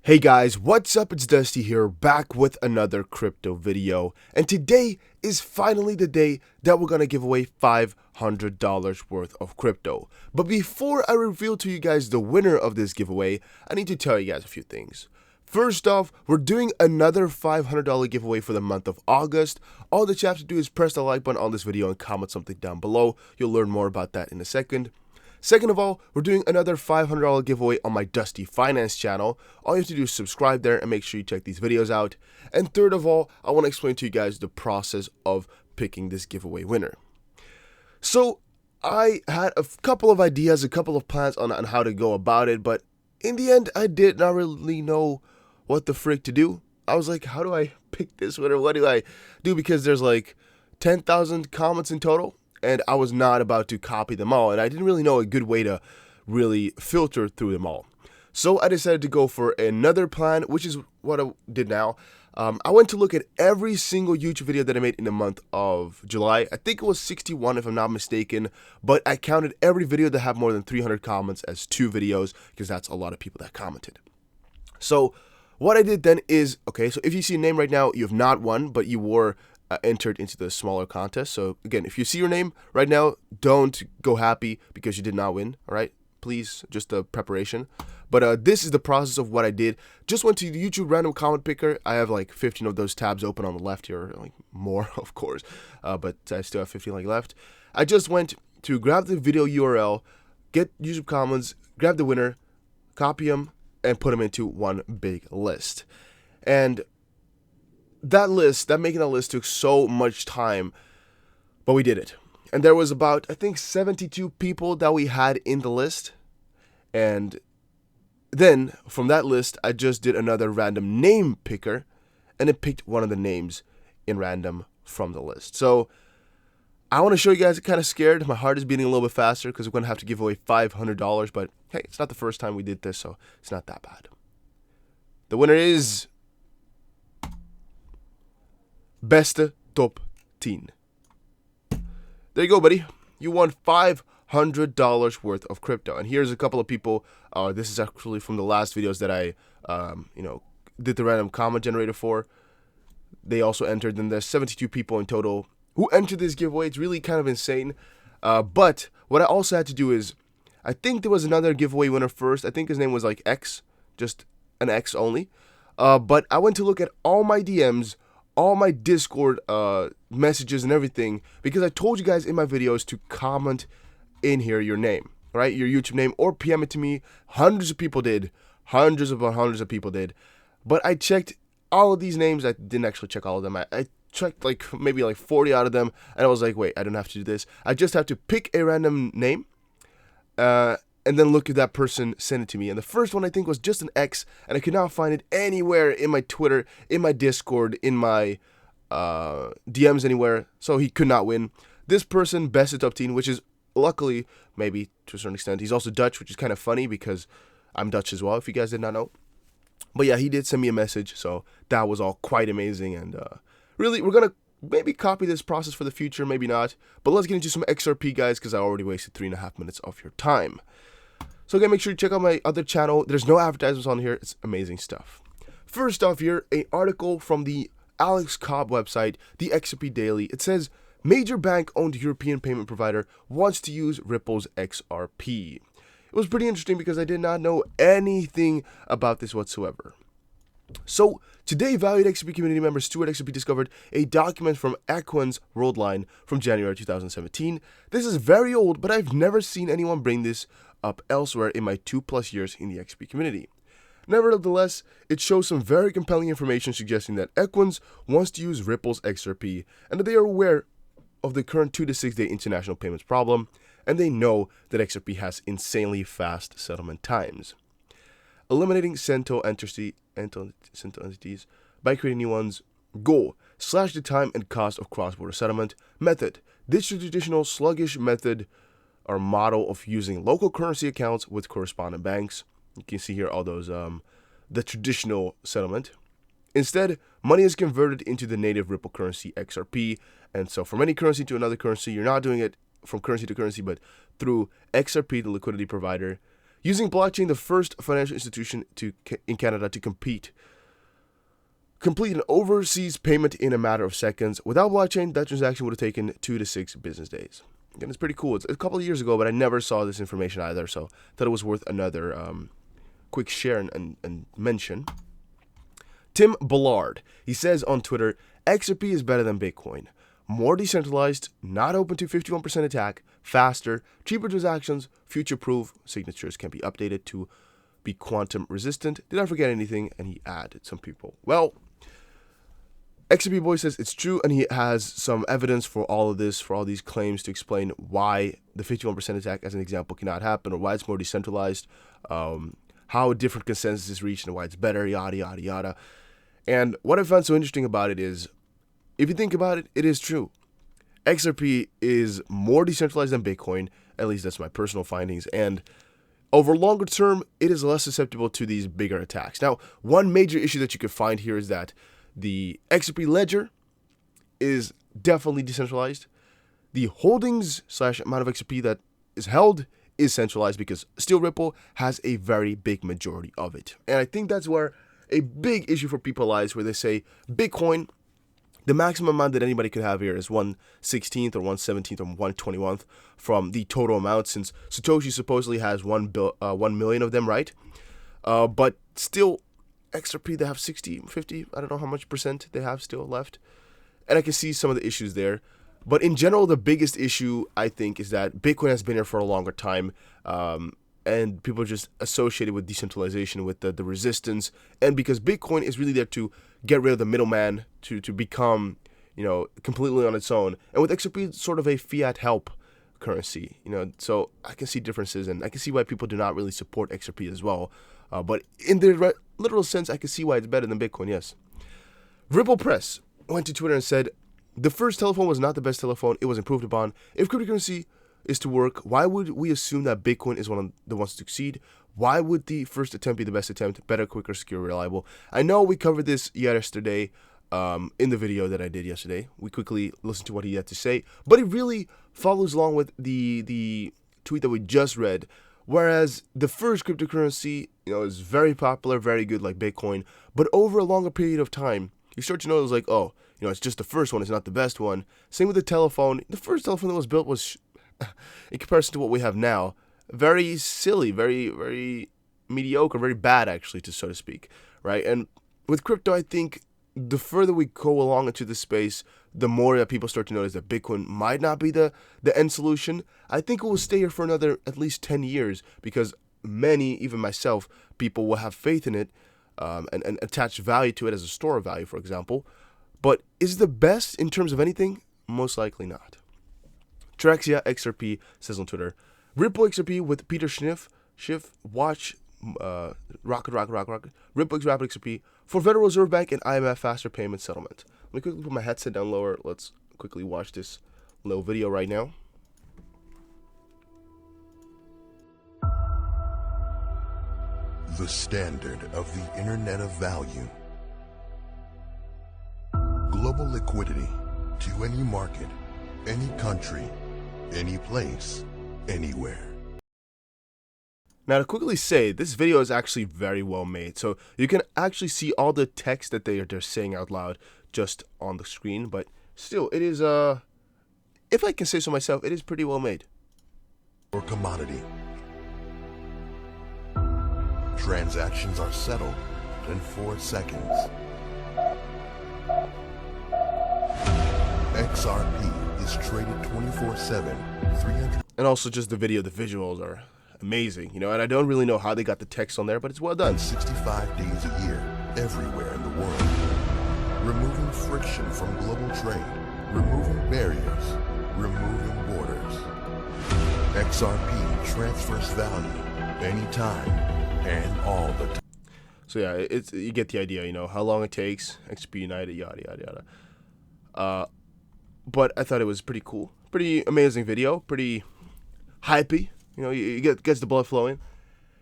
Hey guys, what's up? It's Dusty here, back with another crypto video, and today is finally the day that we're gonna give away $500 worth of crypto. But before I reveal to you guys the winner of this giveaway, I need to tell you guys a few things. First off, we're doing another $500 giveaway for the month of August. All that you have to do is press the like button on this video and comment something down below. You'll learn more about that in a second. Second of all, we're doing another $500 giveaway on my Dusty Finance channel. All you have to do is subscribe there and make sure you check these videos out. And third of all, I want to explain to you guys the process of picking this giveaway winner. So I had a couple of ideas, a couple of plans on how to go about it, but in the end, I did not really know what the frick to do. I was like, how do I pick this winner? What do I do? Because there's like 10,000 comments in total. And I was not about to copy them all, and I didn't really know a good way to really filter through them all. So I decided to go for another plan, which is what I did now. I went to look at every single YouTube video that I made in the month of July. I think it was 61 if I'm not mistaken, but I counted every video that had more than 300 comments as 2 videos, because that's a lot of people that commented. So what I did then is, okay, so if you see a name right now, you have not won, but you were entered into the smaller contest. So again, if you see your name right now, don't go happy because you did not win. All right, please, just a preparation. But this is the process of what I did. Just went to the YouTube random comment picker. I have like 15 of those tabs open on the left here, like more of course, but I still have 15 like left. I just went to grab the video URL, get YouTube comments, grab the winner, copy them, and put them into one big list. And making that list took so much time, but we did it. And there was about, I think, 72 people that we had in the list. And then from that list, I just did another random name picker, and it picked one of the names in random from the list. So I want to show you guys, I'm kind of scared. My heart is beating a little bit faster because we're going to have to give away $500. But hey, it's not the first time we did this, so it's not that bad. The winner is Beste Top 10. There you go, buddy. You won $500 worth of crypto. And here's a couple of people. This is actually from the last videos that I, did the random comment generator for. They also entered, and there's 72 people in total who entered this giveaway. It's really kind of insane. But what I also had to do is, I think there was another giveaway winner first. I think his name was like X, just an X only. But I went to look at all my DMs, all my Discord messages and everything, because I told you guys in my videos to comment in here your name, right? Your YouTube name, or PM it to me. Hundreds of people did. Hundreds of people did. But I checked all of these names. I didn't actually check all of them. I checked like maybe like 40 out of them, and I was like, wait, I don't have to do this. I just have to pick a random name, and then look at that person send it to me. And the first one I think was just an X, and I could not find it anywhere in my Twitter, in my Discord, in my DMs anywhere, so he could not win. This person, Beste Top 10, which is luckily, maybe to a certain extent, he's also Dutch, which is kind of funny because I'm Dutch as well, if you guys did not know. But yeah, he did send me a message, so that was all quite amazing. And really, we're going to maybe copy this process for the future, maybe not. But let's get into some XRP, guys, because I already wasted 3.5 minutes of your time. So again, make sure you check out my other channel. There's no advertisements on here. It's amazing stuff. First off here, an article from the Alex Cobb website, the XRP Daily. It says, major bank-owned European payment provider wants to use Ripple's XRP. It was pretty interesting because I did not know anything about this whatsoever. So today, valued XRP community member Stuart XRP discovered a document from Aquins Worldline from January 2017. This is very old, but I've never seen anyone bring this up elsewhere in my 2+ years in the XRP community. Nevertheless, it shows some very compelling information suggesting that Aquins wants to use Ripple's XRP, and that they are aware of the current 2 to 6 day international payments problem, and they know that XRP has insanely fast settlement times. Eliminating Cento entities by creating new ones. Goal: slash the time and cost of cross-border settlement. Method: ditch the traditional sluggish method or model of using local currency accounts with correspondent banks. You can see here all those, the traditional settlement. Instead, money is converted into the native Ripple currency XRP. And so from any currency to another currency, you're not doing it from currency to currency, but through XRP, the liquidity provider. Using blockchain, the first financial institution in Canada to complete an overseas payment in a matter of seconds. Without blockchain, that transaction would have taken 2 to 6 business days. And it's pretty cool. It's a couple of years ago, but I never saw this information either, so I thought it was worth another quick share and mention. Tim Ballard, he says on Twitter, XRP is better than Bitcoin. More decentralized, not open to 51% attack, faster, cheaper transactions, future-proof, signatures can be updated to be quantum resistant. Did I forget anything? And he added some people. Well, XRP Boy says it's true, and he has some evidence for all of this, for all these claims to explain why the 51% attack, as an example, cannot happen, or why it's more decentralized, how a different consensus is reached, and why it's better, yada, yada, yada. And what I found so interesting about it is, if you think about it, it is true. XRP is more decentralized than Bitcoin, at least that's my personal findings, and over longer term, it is less susceptible to these bigger attacks. Now, one major issue that you could find here is that the XRP ledger is definitely decentralized. The holdings / amount of XRP that is held is centralized because still Ripple has a very big majority of it. And I think that's where a big issue for people lies, where they say Bitcoin, the maximum amount that anybody could have here is 1/16th or 1/17th or 1/21th from the total amount, since Satoshi supposedly has 1 million of them, right? But still, XRP, they have 60, 50, I don't know how much percent they have still left. And I can see some of the issues there. But in general, the biggest issue, I think, is that Bitcoin has been here for a longer time. And people are just associated with decentralization, with the resistance. And because Bitcoin is really there to get rid of the middleman, to become, completely on its own. And with XRP, it's sort of a fiat help currency, So I can see differences, and I can see why people do not really support XRP as well. But in the literal sense, I can see why it's better than Bitcoin, yes. Ripple Press went to Twitter and said, the first telephone was not the best telephone. It was improved upon. If cryptocurrency is to work, why would we assume that Bitcoin is one of the ones to succeed? Why would the first attempt be the best attempt? Better, quicker, secure, reliable. I know we covered this yesterday in the video that I did yesterday. We quickly listened to what he had to say. But it really follows along with the tweet that we just read. Whereas the first cryptocurrency, is very popular, very good, like Bitcoin. But over a longer period of time, you start to notice, like, oh, it's just the first one, it's not the best one. Same with the telephone. The first telephone that was built was, in comparison to what we have now, very silly, very, very mediocre, very bad, actually, so to speak, right? And with crypto, I think the further we go along into this space, the more that people start to notice that Bitcoin might not be the end solution. I think it will stay here for another at least 10 years because many, even myself, people will have faith in it and attach value to it as a store of value, for example. But is it the best in terms of anything? Most likely not. Trexia XRP says on Twitter, Ripple XRP with Peter Schiff, watch rocket, Ripple XRapid XRP for Federal Reserve Bank and IMF faster payment settlement. Let me quickly put my headset down lower. Let's quickly watch this little video right now. The standard of the Internet of Value. Global liquidity to any market, any country, any place, anywhere. Now, to quickly say, this video is actually very well made. So you can actually see all the text that they're saying out loud just on the screen. But still, it is, if I can say so myself, it is pretty well made. Or commodity. Transactions are settled in 4 seconds. XRP is traded 24/7, 300. And also just the video, the visuals are amazing, and I don't really know how they got the text on there, but it's well done. 65 days a year, everywhere in the world. Removing friction from global trade, removing barriers, removing borders. XRP transfers value anytime and all the time. So yeah, you get the idea, how long it takes, XP United, yada, yada, yada. But I thought it was pretty cool. Pretty amazing video, pretty hypey. You gets the blood flowing.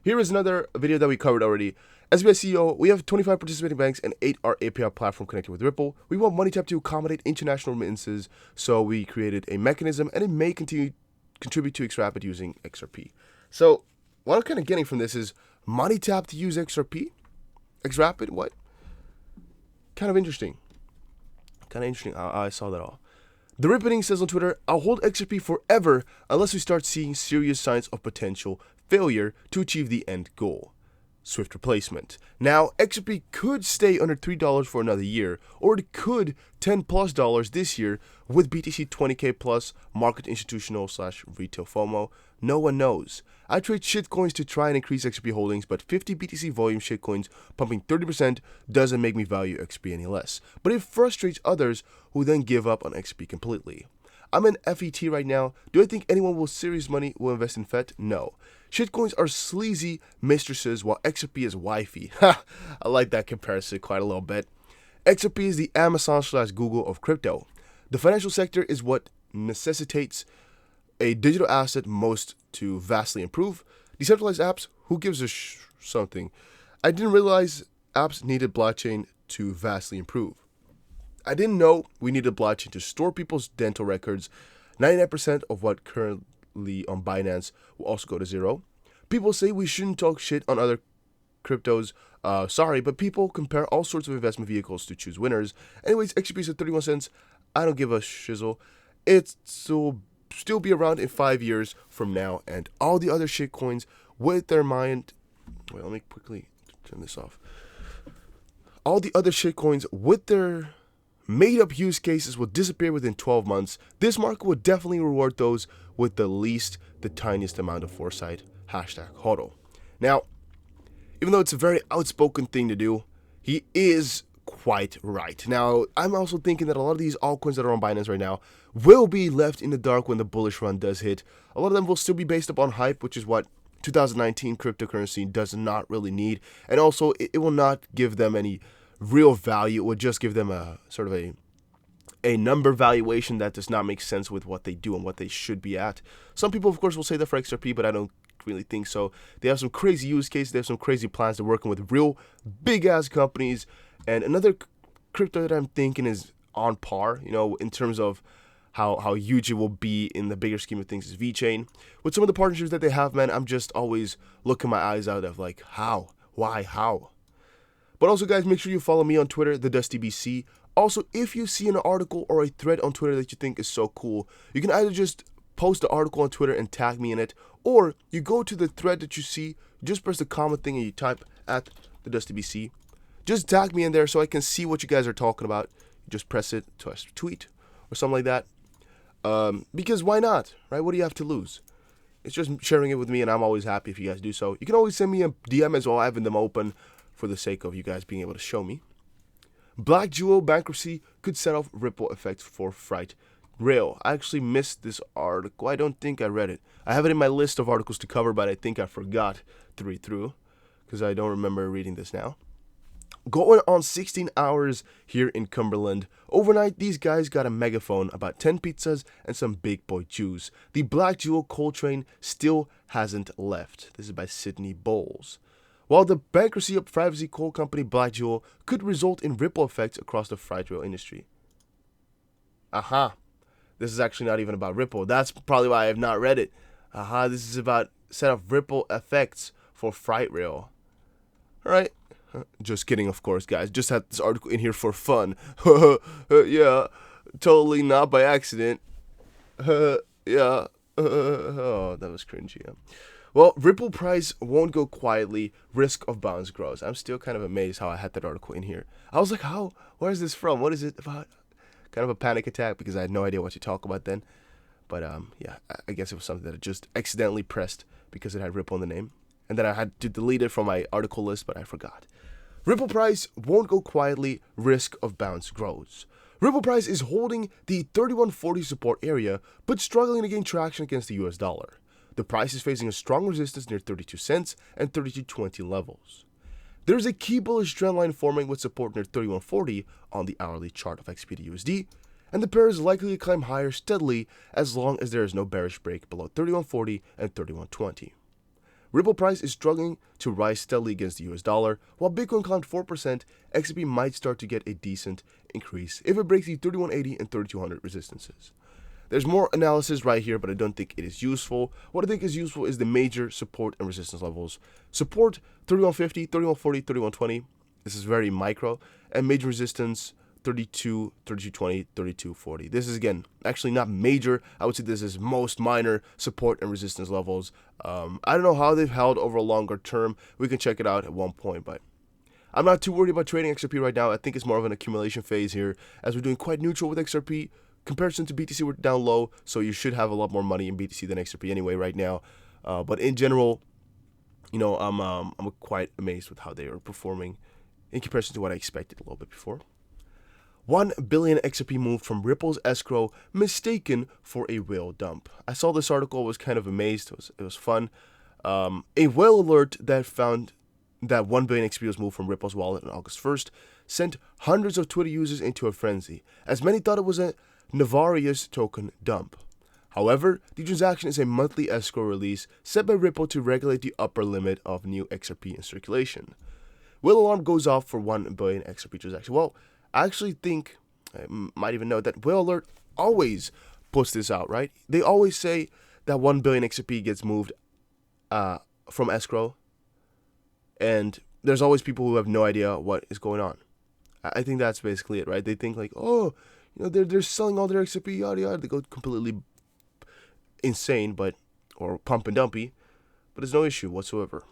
Here is another video that we covered already. SBI CEO, we have 25 participating banks and 8 our API platform connected with Ripple. We want MoneyTap to accommodate international remittances, so we created a mechanism, and it may contribute to xRapid using XRP. So what I'm kind of getting from this is MoneyTap to use XRP? XRapid? What? Kind of interesting. I saw that all. The Ripping says on Twitter, I'll hold XRP forever unless we start seeing serious signs of potential failure to achieve the end goal. Swift replacement. Now, XRP could stay under $3 for another year, or it could $10+ this year with BTC 20k plus market institutional / retail FOMO. No one knows. I trade shitcoins to try and increase XRP holdings, but 50 BTC volume shitcoins pumping 30% doesn't make me value XRP any less. But it frustrates others who then give up on XRP completely. I'm in FET right now. Do I think anyone with serious money will invest in FET? No. Shitcoins are sleazy mistresses while XRP is wifey. Ha! I like that comparison quite a little bit. XRP is the Amazon / Google of crypto. The financial sector is what necessitates a digital asset most to vastly improve. Decentralized apps, who gives a something? I didn't realize apps needed blockchain to vastly improve. I didn't know we needed blockchain to store people's dental records. 99% of what currently on Binance will also go to zero. People say we shouldn't talk shit on other cryptos. Sorry, but people compare all sorts of investment vehicles to choose winners. Anyways, XRP is at 31 cents. I don't give a shizzle. It'll still be around in 5 years from now, and all the other shitcoins with their mind. Wait, let me quickly turn this off. All the other shitcoins with their made-up use cases will disappear within 12 months. This market will definitely reward those with the tiniest amount of foresight. #HODL. Now, even though it's a very outspoken thing to do, he is quite right. Now, I'm also thinking that a lot of these altcoins that are on Binance right now will be left in the dark when the bullish run does hit. A lot of them will still be based upon hype, which is what 2019 cryptocurrency does not really need. And also, it will not give them any real value. It would just give them a sort of a number valuation that does not make sense with what they do and what they should be at. Some people, of course, will say that for XRP, but I don't really think so. They have some crazy use cases. They have some crazy plans. They're working with real big-ass companies. And another crypto that I'm thinking is on par, in terms of how huge it will be in the bigger scheme of things, is VeChain. With some of the partnerships that they have, man, I'm just always looking my eyes out of like, how? Why? How? But also, guys, make sure you follow me on Twitter, TheDustyBC. Also, if you see an article or a thread on Twitter that you think is so cool, you can either just post the article on Twitter and tag me in it, or you go to the thread that you see, just press the comment thing and you type at TheDustyBC. Just tag me in there so I can see what you guys are talking about. Just press it to a tweet or something like that. Because why not, right? What do you have to lose? It's just sharing it with me, and I'm always happy if you guys do so. You can always send me a DM as well, having them open for the sake of you guys being able to show me. Black Jewel bankruptcy could set off ripple effects for Fright Rail. I actually missed this article. I don't think I read it. I have it in my list of articles to cover, but I think I forgot to read through because I don't remember reading this now. Going on 16 hours here in Cumberland. Overnight, these guys got a megaphone, about 10 pizzas, and some big boy juice. The Black Jewel coal train still hasn't left. This is by Sydney Bowles. While the bankruptcy of privacy coal company Black Jewel could result in ripple effects across the freight rail industry. This is actually not even about ripple. That's probably why I have not read it. This is about set of ripple effects for freight rail. Alright. Just kidding, of course, guys. Just had this article in here for fun. Yeah, totally not by accident. Yeah. Oh, that was cringy. Yeah. Well, Ripple price won't go quietly. Risk of bounce grows. I'm still kind of amazed how I had that article in here. I was like, how? Where is this from? What is it about? Kind of a panic attack because I had no idea what to talk about then. But yeah, I guess it was something that I just accidentally pressed because it had Ripple in the name. And then I had to delete it from my article list, but I forgot. Ripple price won't go quietly. Risk of bounce grows. Ripple price is holding the 3140 support area, but struggling to gain traction against the US dollar. The price is facing a strong resistance near 32 cents and 32.20 levels. There is a key bullish trend line forming with support near 3140 on the hourly chart of XRP USD, and the pair is likely to climb higher steadily as long as there is no bearish break below 3140 and 3120. Ripple price is struggling to rise steadily against the US dollar. While Bitcoin climbed 4%, XRP might start to get a decent increase if it breaks the 3180 and 3200 resistances. There's more analysis right here, but I don't think it is useful. What I think is useful is the major support and resistance levels. Support 3150, 3140, 3120. This is very micro. And major resistance 32, 3220, 3240. This is, again, actually not major. I would say this is most minor support and resistance levels. I don't know how they've held over a longer term. We can check it out at one point, but I'm not too worried about trading XRP right now. I think it's more of an accumulation phase here, as we're doing quite neutral with XRP. Comparison to BTC, we're down low, so you should have a lot more money in BTC than XRP anyway right now. But in general, you know, I'm quite amazed with how they are performing in comparison to what I expected a little bit before. 1 billion XRP moved from Ripple's Escrow, mistaken for a whale dump. I saw this article, was kind of amazed. It was fun. A whale alert that found that 1 billion XRP was moved from Ripple's wallet on August 1st sent hundreds of Twitter users into a frenzy, as many thought it was a nefarious token dump. However, the transaction is a monthly escrow release set by Ripple to regulate the upper limit of new XRP in circulation. Whale alarm goes off for 1 billion XRP transaction. Well, I actually think, I might even know that Whale Alert always puts this out, right? They always say that 1 billion XRP gets moved from escrow, and there's always people who have no idea what is going on. I think that's basically it, right? They think like, oh, you know, they're selling all their XRP, yada yada. They go completely insane, or pump and dumpy, but there's no issue whatsoever.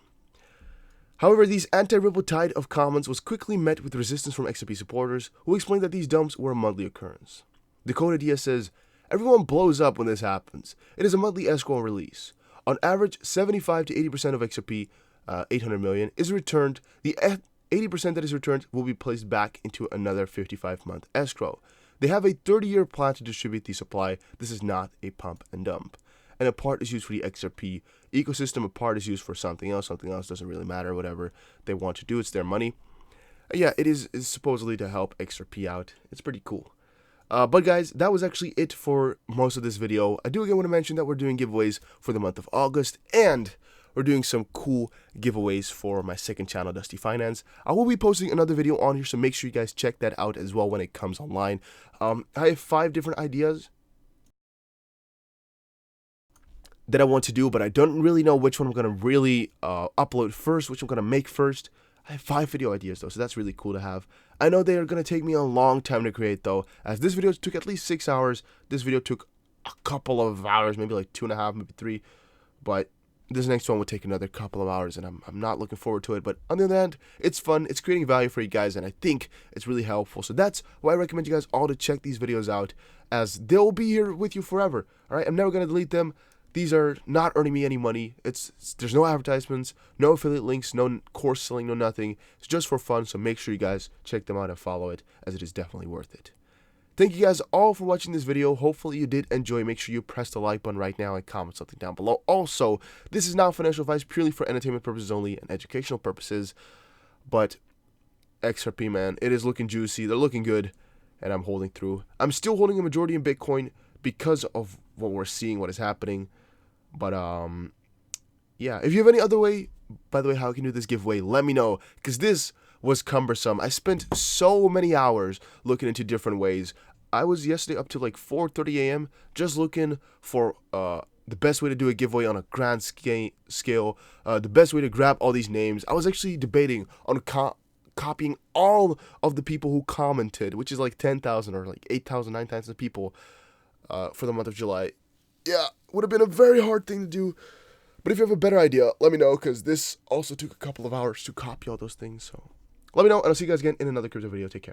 However, these anti-Ripple tide of comments was quickly met with resistance from XRP supporters, who explained that these dumps were a monthly occurrence. Dakota Diaz says, everyone blows up when this happens. It is a monthly escrow release. On average, 75 to 80% of XRP, 800 million, is returned. The 80% that is returned will be placed back into another 55-month escrow. They have a 30-year plan to distribute the supply. This is not a pump and dump. And a part is used for the XRP ecosystem, a part is used for something else doesn't really matter, whatever they want to do, it's their money. Yeah, it is supposedly to help XRP out. It's pretty cool. But guys, that was actually it for most of this video. I do again want to mention that we're doing giveaways for the month of August, and we're doing some cool giveaways for my second channel, Dusty Finance. I will be posting another video on here, so make sure you guys check that out as well when it comes online. I have 5 different ideas that I want to do, but I don't really know which one I'm going to really upload first, which I'm going to make first. I have 5 video ideas though, so that's really cool to have. I know they are going to take me a long time to create though, as this video took at least 6 hours. This video took a couple of hours, maybe like 2.5, maybe 3, but this next one will take another couple of hours, and I'm not looking forward to it. But on the other hand, it's fun, it's creating value for you guys, and I think it's really helpful. So that's why I recommend you guys all to check these videos out, as they'll be here with you forever. Alright, I'm never going to delete them. These are not earning me any money. There's no advertisements, no affiliate links, no course selling, no nothing. It's just for fun, so make sure you guys check them out and follow it, as it is definitely worth it. Thank you guys all for watching this video. Hopefully you did enjoy. Make sure you press the like button right now and comment something down below. Also, this is not financial advice, purely for entertainment purposes only and educational purposes. But XRP, man, it is looking juicy. They're looking good, and I'm holding through. I'm still holding a majority in Bitcoin because of what we're seeing, what is happening. But yeah, if you have any other way, by the way, how I can do this giveaway, let me know, because this was cumbersome. I spent so many hours looking into different ways. I was yesterday up to like 4:30 a.m. just looking for the best way to do a giveaway on a grand scale, the best way to grab all these names. I was actually debating on copying all of the people who commented, which is like 10,000 or like 8,000, 9,000 people for the month of July. Yeah, would have been a very hard thing to do. But if you have a better idea, let me know, because this also took a couple of hours to copy all those things. So let me know, and I'll see you guys again in another crypto video. Take care.